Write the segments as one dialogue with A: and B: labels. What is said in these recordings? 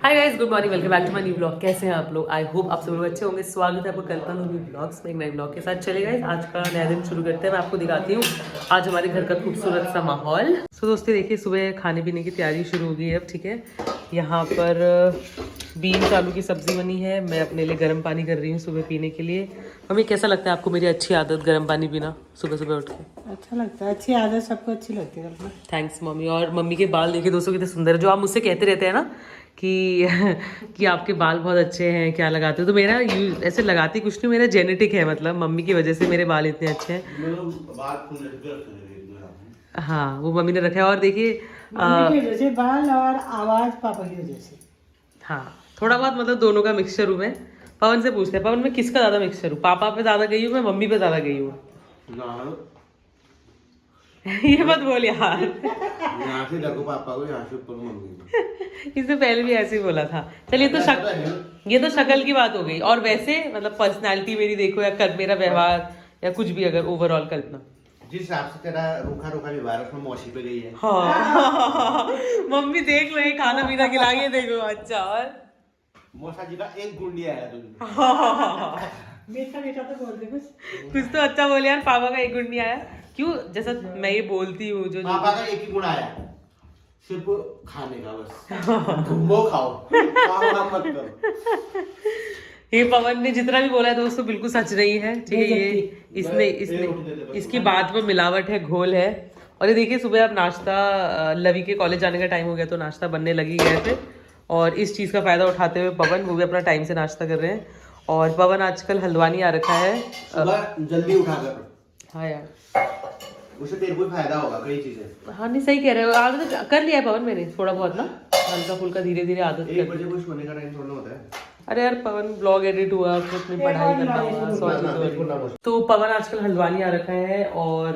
A: Hi guys, good morning, welcome back to my new blog. कैसे हैं आप लोग? आई होप आप सब लोग अच्छे होंगे। स्वागत है आपको कल्पना न्यू ब्लॉग्स में, एक नए ब्लॉग के साथ। चले गाइस, आज का नया दिन शुरू करते हैं। मैं आपको दिखाती हूँ आज हमारे घर का खूबसूरत सा माहौल। सो दोस्तों देखिए, सुबह खाने पीने की तैयारी शुरू हो गई है अब। ठीक है, यहाँ पर बीन्स आलू की सब्जी बनी है। मैं अपने लिए गर्म पानी कर रही हूँ सुबह पीने के लिए। मम्मी कैसा लगता है आपको मेरी अच्छी आदत गर्म पानी पीना सुबह सुबह उठ के?
B: अच्छा लगता है, अच्छी आदत सबको अच्छी लगती है।
A: Thanks mummy. और मम्मी के बाल देखिए दोस्तों कितने सुंदर है। जो आप मुझसे कहते रहते हैं ना कि कि आपके बाल बहुत अच्छे हैं, क्या लगाते हो, तो मेरा ऐसे लगाती कुछ नहीं, मेरा जेनेटिक है। मतलब मम्मी की वजह से मेरे बाल इतने अच्छे हैं। हाँ, वो मम्मी ने रखा है। और देखिए
B: मम्मी की वजह से बाल और आवाज पापा की वजह से।
A: हाँ, थोड़ा बहुत मतलब दोनों का मिक्सचर हूँ मैं। पवन से पूछते हैं, पवन में किसका ज्यादा मिक्सचर हूँ? पापा पे ज्यादा गई हूँ मैं, मम्मी पे ज्यादा गई हूँ। ये मत बोल यार।
C: यहाँ से देखो पापा को, यहाँ से ऊपर मम्मी को।
A: इससे पहले भी ऐसे ही बोला था। चलिए, तो ये तो शक्ल की बात हो गई। और वैसे मतलब पर्सनालिटी मेरी देखो, या मेरा व्यवहार, या कुछ भी अगर ओवरऑल कल्पना,
C: जिस हिसाब से तेरा रूखा रूखा व्यवहार उसमें मौसी पे गई है।
A: हाँ मम्मी देख लो, ये खाना पीना खिला के देखो। अच्छा, और
C: मौसा जी का एक गुंडी आया तुझे।
B: मीठा मीठा तो बोल दे
A: कुछ तो अच्छा बोले यार। पापा का एक गुण नहीं आया क्यों? जैसा मैं ये बोलती हूँ जो
C: पापा का एक ही गुण आया, सिर्फ खाने का, बस वो खाओ, काम मत करो।
A: ये पवन ने जितना भी बोला है दोस्तों बिल्कुल सच नहीं है। ठीक है, ये इसने इसकी बात में मिलावट है, घोल है। और ये देखिए, सुबह अब नाश्ता, लवी के कॉलेज जाने का टाइम हो गया तो नाश्ता बनने लगी गए थे। और इस चीज़ का फ़ायदा उठाते हुए पवन वो भी अपना टाइम से नाश्ता कर रहे हैं। और पवन आजकल हल्द्वानी आ रखा है
C: सुबह जल्दी उठा कर।
A: हाँ यार,
C: उससे तेरे को फायदा होगा कई चीजें।
A: हाँ नहीं सही कह रहे हो। आदत कर लिया है पवन मैंने थोड़ा बहुत ना, हल्का फुल्का धीरे धीरे आदत
C: 1 बजे को सोने का टाइम थोड़ा होता है।
A: अरे यार पवन ब्लॉग एडिट हुआ, फिर अपनी पढ़ाई करना हुआ, 100 चीज़ें। तो पवन आजकल हल्द्वानी आ रखा है। और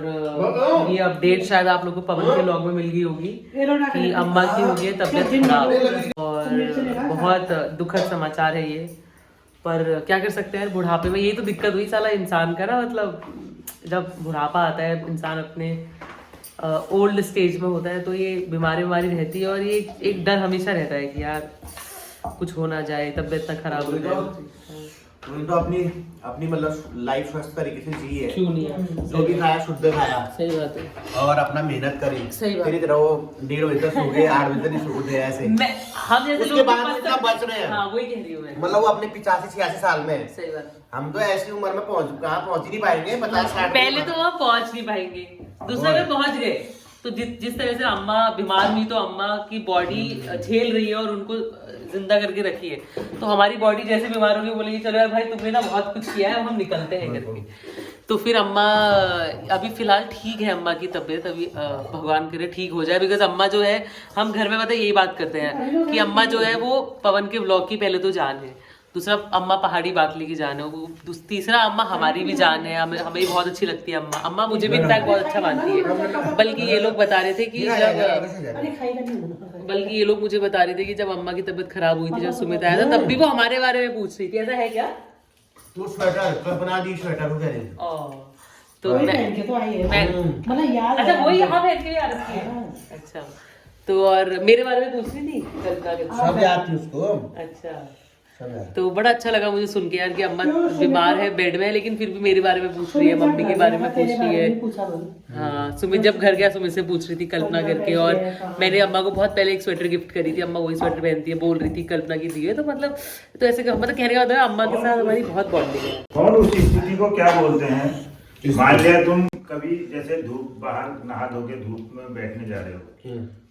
A: ये अपडेट शायद आप लोगों को पवन के ब्लॉग में मिल गई होगी कि अम्मा की हो गई है तबीयत खराब। और बहुत दुखद समाचार है ये, पर क्या कर सकते हैं बुढ़ापे में। यही तो दिक्कत हुई साला इंसान का ना। मतलब जब बुढ़ापा आता है, इंसान अपने ओल्ड स्टेज में होता है, तो ये बीमारी रहती है। और ये एक डर हमेशा रहता है कि यार कुछ हो ना जाए, तबीयत ना खराब हो जाए।
C: उन्होंने तो अपनी मतलब लाइफ स्वस्थ तरीके से जी है।
A: क्यों नहीं है?
C: जो भी खाया शुद्ध खाया।
A: सही बात है।
C: और अपना मेहनत करी।
A: सही बात।
C: तेरी तरह वो 1:30 बजे तक सो गए, 8 बजे तक नहीं सो गए ऐसे।
A: हम जैसे
C: उसके
A: लोग
C: बाद इतना बच रहे हैं।
A: हाँ वही कह रही हूँ मैं।
C: मतलब वो अपने 85-86 साल में है।
A: सही बात।
C: हम तो ऐसी उम्र में पहुंच ही नहीं पाएंगे 50-60।
A: पहले तो वहाँ पहुंच नहीं पाएंगे, दूसरे में पहुंच गए। तो जिस तरह से अम्मा बीमार हुई तो अम्मा की बॉडी झेल रही है और उनको जिंदा करके रखी है, तो हमारी बॉडी जैसे बीमार होगी बोलेगी चलो यार भाई तुमने ना बहुत कुछ किया है, अब हम निकलते हैं करके। तो फिर अम्मा अभी फिलहाल ठीक है, अम्मा की तबीयत अभी भगवान करे ठीक हो जाए। बिकॉज अम्मा जो है, हम घर में पता यही बात करते हैं कि अम्मा जो है वो पवन के ब्लॉग की पहले तो जान है, दूसरा अम्मा पहाड़ी बाटली की जान है, वो तीसरा अम्मा हमारी भी जान है। हमें भी बहुत अच्छी लगती है अम्मा। अम्मा मुझे भी इनफैक्ट बहुत अच्छा मानती है। बल्कि ये लोग बता रहे थे कि जब अम्मा की तबीयत खराब हुई थी, जब सुमित आया था, तब भी वो हमारे बारे में पूछ रही थी। ऐसा है क्या?
C: तो स्वेटर कल्पना दी स्वेटर को कह रही थी।
A: तो मैं
B: मतलब याद
A: अच्छा वो यहाँ पहन के आ रखी है। अच्छा, तो और मेरे बारे में पूछ रही थी कल्पना के।
C: सब याद थी उसको।
A: अच्छा, तो बड़ा अच्छा लगा मुझे सुन के यार कि अम्मा बीमार है, बेड में है, लेकिन फिर भी मेरे बारे में पूछ रही है, मम्मी के बारे में पूछ रही है। हाँ, सुमित जब घर गया सुमित से पूछ रही थी कल्पना करके। और मैंने अम्मा को बहुत पहले एक स्वेटर गिफ्ट करी थी, अम्मा वही स्वेटर पहनती है, बोल रही थी कल्पना की दी है। तो मतलब तो ऐसे मतलब कहने का मतलब अम्मा के साथ हमारी बहुत बॉन्डिंग है।
D: और उस स्थिति को क्या बोलते हैं? मान लिया तुम कभी जैसे धूप बाहर नहा धो के धूप में बैठने जा रहे हो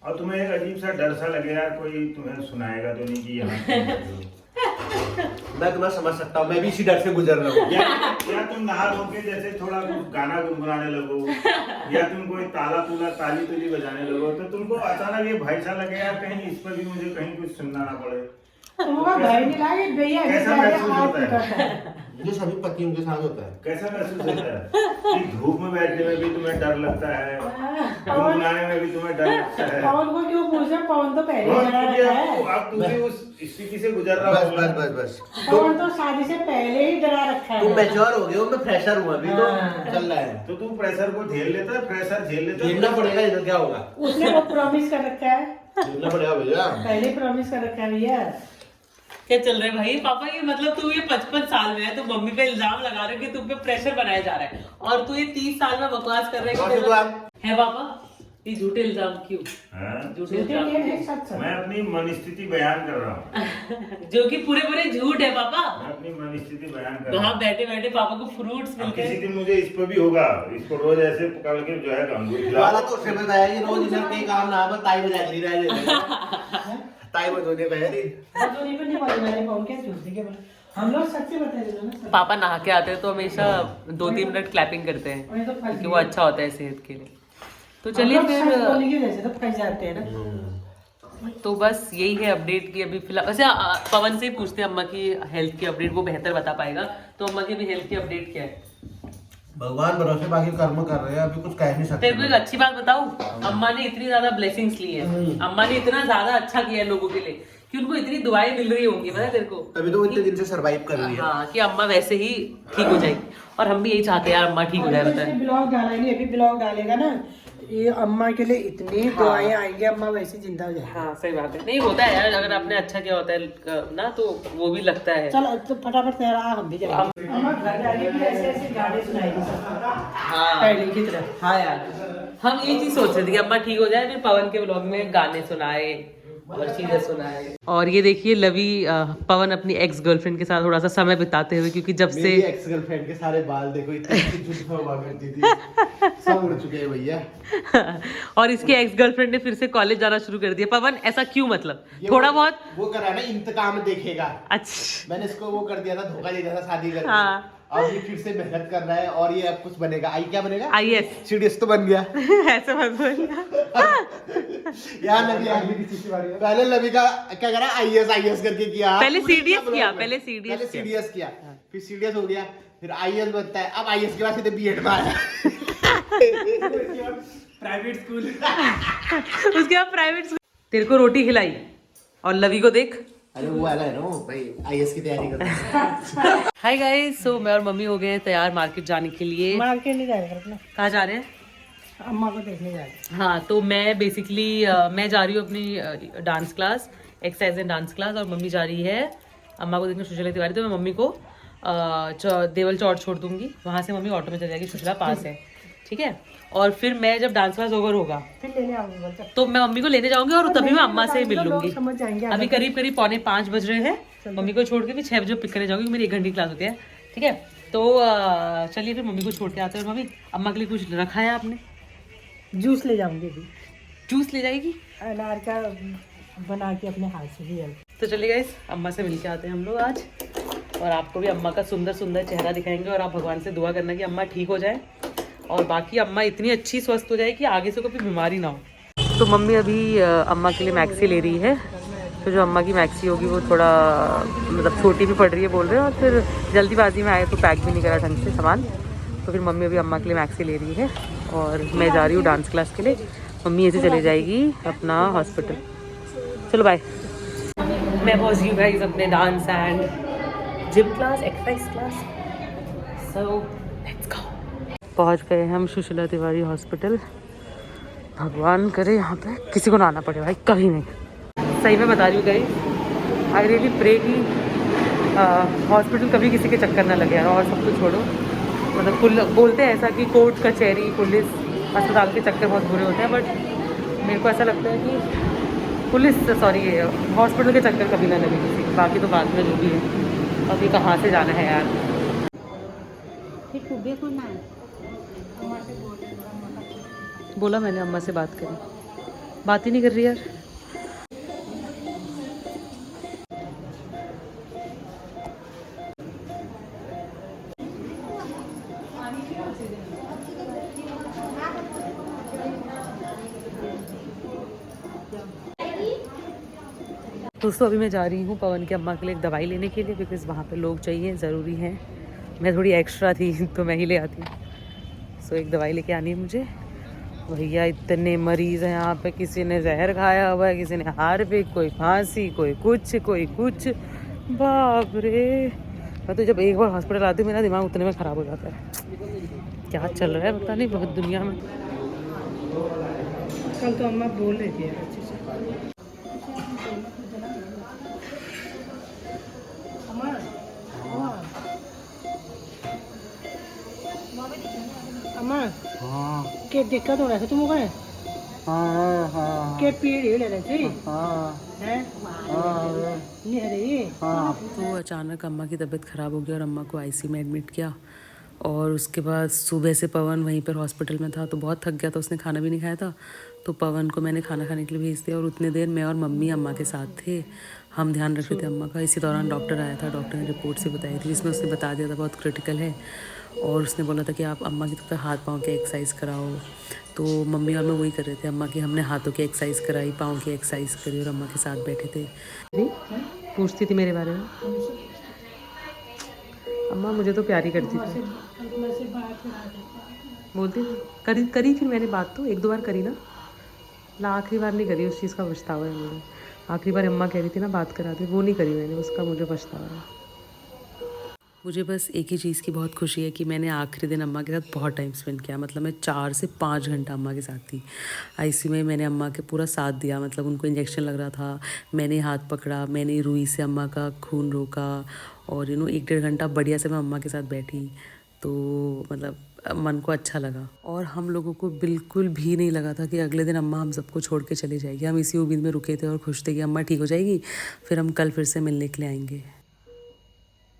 D: और तुम्हें एक अजीब सा डर सा लगे यार कोई तुम्हें सुनाएगा तो नहीं कि यहाँ
C: मैं तुम्हें समझ सकता हूँ, मैं भी इसी डर से गुजर रहा हूँ।
D: या तुम नहा धो के जैसे थोड़ा कुछ गाना गुनगुनाने लगो या तुम कोई ताली तुली बजाने लगो, तो तुमको अचानक ये भय सा लगे यार कहीं इस पर भी मुझे कहीं कुछ सुनना ना पड़े। कैसा महसूस होता है?
C: ये सभी पतियों के साथ होता है।
D: कैसा महसूस होता है कि धूप में बैठने में भी तुम्हें डर लगता है, गुनगुनाने में भी तुम्हें डर लगता है?
B: पवन को क्यों पूछा? पवन तो पहले ही डरा रखा है।
D: अब तुम भी उस स्थिति से गुजर रहा हो।
C: बस
B: पवन तो शादी से पहले ही डरा रखा है।
C: तुम मैच्योर हो गए हो, मैं फ्रेशर हूँ, अभी तो चल रहा है।
D: तो तू प्रेशर को झेल लेता है, प्रेशर झेल लेता है।
C: झेलना पड़ेगा, इधर क्या होगा?
B: उसने वो प्रॉमिस कर रखा है
C: झूलना पड़ेगा भैया।
B: पहले प्रॉमिस कर रखा है भैया।
A: क्या चल रहा है भाई पापा? ये मतलब तू ये 55 साल में है, तो मम्मी पे इल्जाम लगा रहे हो कि तुम पे प्रेशर बनाया जा रहा है, और तू ये 30 साल में बकवास कर रहा है पापा? ये झूठे इल्जाम क्यों?
D: हाँ?
A: झूठे इल्जाम क्यों?
D: मैं अपनी मनस्थिति बयान कर रहा हूँ।
A: जो कि पूरे पूरे झूठ है पापा।
D: मैं अपनी मनस्थिति बयान कर रहा
A: वहाँ
D: हूँ।
A: बैठे बैठे पापा को फ्रूट्स
D: अब
A: मिलते
D: किसी
A: हैं।
D: दिन मुझे इस पर भी होगा, इसको रोज ऐसे पकड़ के जो है अंगूर
C: वाला
D: खिलाओ।
C: तो उससे बताया कि रोज इधर कहीं काम ना बस ताई बजा के नहीं रह ताई बजोने पे है नहीं।
B: बजोरी पे नहीं बोले, मैंने फोन किया झूठ के बोले। हम लोग सच्चे बता रहे हैं ना।
A: पापा नहा के आते हैं तो हमेशा 2-3 मिनट क्लैपिंग करते हैं,
B: वही तो फंस
A: क्योंकि वो
B: गए।
A: अच्छा होता है सेहत के लिए। तो चलिए
B: हम लोग सच
A: फिर,
B: बोलने की वजह से तो फंस जाते हैं ना।
A: तो बस यही है अपडेट की अभी फिलहाल। वैसे पवन से ही पूछते हैं अम्मा की हेल्थ की अपडेट, वो बेहतर बता पाएगा। तो अम्मा की भी हेल्थ की अपडेट क्या है?
C: भगवान भरोसे बाकी कर्म कर रहे हैं, अभी कुछ कह नहीं सकते।
A: तेरे को एक अच्छी बात बताऊं, अम्मा ने इतनी ज्यादा ब्लेसिंग्स ली है, अम्मा ने इतना ज्यादा अच्छा किया है लोगों के लिए कि उनको इतनी दुआएं मिल रही होंगी, पता है तेरे को?
C: तभी तो वो इतने दिन से सरवाइव कर रही है।
A: हाँ, कि अम्मा वैसे ही ठीक हो जाएगी, और हम भी यही चाहते हैं यार अम्मा ठीक हो जाए।
B: और
A: बताए
B: इसने ब्लॉग डाला नहीं, अभी ब्लॉग डालेगा ना, ये अम्मा के लिए इतनी दुआएं आएंगी, अम्मा वैसे जिंदा हो जाएगी।
A: हाँ सही बात है। नहीं होता है यार, अगर आपने अच्छा किया होता है ना तो वो भी लगता है।
B: चल तो फटाफट तैयार आ, हम भी जाएंगे। अम्मा घर जाके भी ऐसे ऐसे गाने सुनाएगी सबको,
A: हाँ
B: पहले की तरह।
A: हाँ यार, हम ये चीज सोच रहे थे कि अम्मा ठीक हो जाए, फिर पवन के व्लॉग में गाने सुनाए और चीजें सुनाए। और ये देखिए लवी पवन अपनी एक्स गर्लफ्रेंड के साथ थोड़ा सा समय बिताते हुए, क्योंकि जब से
C: मेरी एक्स गर्लफ्रेंड के सारे बाल देखो इतनी जुल्फें हुआ करती थी, सब उड़ चुके हैं भैया।
A: और इसके एक्स गर्लफ्रेंड ने फिर से कॉलेज जाना शुरू कर दिया। पवन ऐसा क्यों, मतलब थोड़ा बहुत?
C: वो करा ना, इंतकाम देखेगा।
A: अच्छा
C: मैंने इसको वो कर दिया था, धोखा दे दिया था शादी करके।
A: हाँ।
C: अब ये फिर से मेहनत कर रहा है, और ये अब कुछ बनेगा। आई क्या बनेगा?
A: IAS
C: सीडीएस तो बन गया।
A: ऐसे मत बोलना।
C: यार लवी पहले लवी का क्या करा, आईएएस करके किया।
A: पहले
C: पूरे
A: CDS
C: सब
A: किया,
C: लोग
A: पहले
C: में।
A: CDS
C: पहले
A: किया।
C: सीडीएस किया, फिर सीडीएस हो गया, फिर आईएएस बनता है। अब आईएएस के बाद सीधे बीएड में आया। Private school.
A: उसके बाद प्राइवेट स्कूल। तेरे को रोटी खिलाई और लवी को देख।
C: अरे वो वाला है ना भाई, आईएएस की तैयारी कर रहा है।
A: हाय गाइस, सो मैं और मम्मी हो गए हैं तैयार मार्केट जाने के लिए।
B: मार्केट नहीं जाएगा अपना,
A: कहाँ जा रहे हैं?
B: अम्मा को देखने जाएगा।
A: हाँ, तो मैं बेसिकली मैं जा रही हूँ अपनी dance class, exercise and dance class, और मम्मी जा रही है अम्मा को देखने सुशीला तिवारी। तो मैं मम्मी को देवल चौड़ छोड़ दूंगी, वहाँ से मम्मी ऑटो में चल जाएगी, सुशीला पास है, ठीक है। और फिर मैं जब डांस क्लास ओवर होगा
B: फिर लेने आऊंगी, बोल चल।
A: तो मैं मम्मी को लेने जाऊंगी, और तभी मैं अम्मा से ही मिल
B: लोग
A: लूंगी।
B: समझ जाएंगे।
A: अभी करीब करीब 4:45 बज रहे हैं, मम्मी को छोड़ के भी 6 बजे पिक करने जाऊंगी, मेरी 1 घंटे की क्लास होती है, ठीक है। तो चलिए फिर मम्मी को छोड़ के आते हैं। मम्मी, अम्मा के लिए कुछ रखा है आपने?
B: जूस ले जाऊंगी अभी,
A: जूस ले जाएगी?
B: अनार का बना के अपने हाथ से भी।
A: तो चलिए गाइस, अम्मा से मिलके आते हैं हम लोग आज, और आपको भी अम्मा का सुंदर सुंदर चेहरा दिखाएंगे, और आप भगवान से दुआ करना कि अम्मा ठीक हो जाए, और बाकी अम्मा इतनी अच्छी स्वस्थ हो जाए कि आगे से कोई बीमारी ना हो। तो मम्मी अभी अम्मा के लिए मैक्सी ले रही है। तो जो अम्मा की मैक्सी होगी वो थोड़ा मतलब छोटी भी पड़ रही है बोल रहे हैं, और फिर जल्दीबाजी में आए तो पैक भी नहीं करा ढंग से सामान। तो फिर मम्मी अभी अम्मा के लिए मैक्सी ले रही है, और मैं जा रही हूँ डांस क्लास के लिए। मम्मी ऐसे चले जाएगी अपना हॉस्पिटल। चलो बाय। मैं पहुँच गई गाइस अपने dance and gym class, exercise class. So let's go. पहुँच गए हम सुशीला तिवारी हॉस्पिटल। भगवान करे यहाँ पे किसी को ना आना पड़े भाई, कहीं नहीं। सही में बता रही हूँ गाइस, आई रियली प्रे कि हॉस्पिटल कभी किसी के चक्कर ना लगे यार। और सब कुछ छोड़ो, मतलब बोलते हैं ऐसा कि कोर्ट कचहरी पुलिस अस्पताल के चक्कर बहुत बुरे होते हैं, बट मेरे को ऐसा लगता है कि हॉस्पिटल के चक्कर कभी ना लगे किसी के। बाकी तो बाद में जो भी है, अभी कहाँ से जाना है यार। बोला मैंने अम्मा से बात करी, बात ही नहीं कर रही यार। दोस्तों अभी मैं जा रही हूँ पवन के अम्मा के लिए एक दवाई लेने के लिए, बिकॉज़ वहाँ पे लोग चाहिए, ज़रूरी हैं। मैं थोड़ी एक्स्ट्रा थी तो मैं ही ले आती हूँ। सो एक दवाई लेके आनी है मुझे। भैया इतने मरीज़ हैं यहाँ पे, किसी ने जहर खाया हुआ है, किसी ने हार्पिक, कोई फांसी, कोई कुछ। बाप रे, मैं तो जब एक बार हॉस्पिटल आती हूँ मेरा दिमाग उतने में ख़राब हो जाता है। क्या चल रहा है पता नहीं बहुत दुनिया में।
B: कल तो अम्मा बोल रही थी अच्छे से। ये दिक्कत हो रहा है तुमको है
C: हाँ हाँ
B: के पेड़ ही ले रहे थे
C: हाँ
B: हैं नहीं है रे
C: हाँ।
A: तो अचानक अम्मा की तबीयत ख़राब हो गई और अम्मा को आईसीयू में एडमिट किया। और उसके बाद सुबह से पवन वहीं पर हॉस्पिटल में था, तो बहुत थक गया था, उसने खाना भी नहीं खाया था। तो पवन को मैंने खाना खाने के लिए भेज दिया और उतने देर मैं और मम्मी अम्मा के साथ थे। हम ध्यान रख रहे थे अम्मा का। इसी दौरान डॉक्टर आया था, डॉक्टर ने रिपोर्ट से बताई थी, जिसमें उसने बता दिया था बहुत क्रिटिकल है। और उसने बोला था कि आप अम्मा की तरफ हाथ पाँव के एक्सरसाइज कराओ। तो मम्मी और मैं वही कर रहे थे अम्मा की। हमने हाथों की एक्सरसाइज कराई, पाँव की एक्सरसाइज करी और अम्मा के साथ बैठे थे। पूछती थी मेरे बारे में। अम्मा मुझे तो प्यारी करती थी, बोलती थी करी फिर मैंने बात तो 1-2 बार करी ना आखिरी बार नहीं करी, उस चीज़ का पछतावा है मुझे। आखिरी बार अम्मा कह रही थी ना बात करा दी, वो नहीं करी मैंने, उसका मुझे पछतावा है। मुझे बस एक ही चीज़ की बहुत खुशी है कि मैंने आखिरी दिन अम्मा के साथ बहुत टाइम स्पेंड किया। मतलब मैं 4 से 5 घंटा अम्मा के साथ थी। आईसीयू में मैंने अम्मा के पूरा साथ दिया। मतलब उनको इंजेक्शन लग रहा था, मैंने हाथ पकड़ा, मैंने रुई से अम्मा का खून रोका और 1-1.5 घंटा बढ़िया से मैं अम्मा के साथ बैठी। तो मतलब मन को अच्छा लगा। और हम लोगों को बिल्कुल भी नहीं लगा था कि अगले दिन अम्मा हम सबको छोड़ के चली जाएगी। हम इसी उम्मीद में रुके थे और खुश थे कि अम्मा ठीक हो जाएगी, फिर हम कल फिर से मिलने के लिए आएंगे।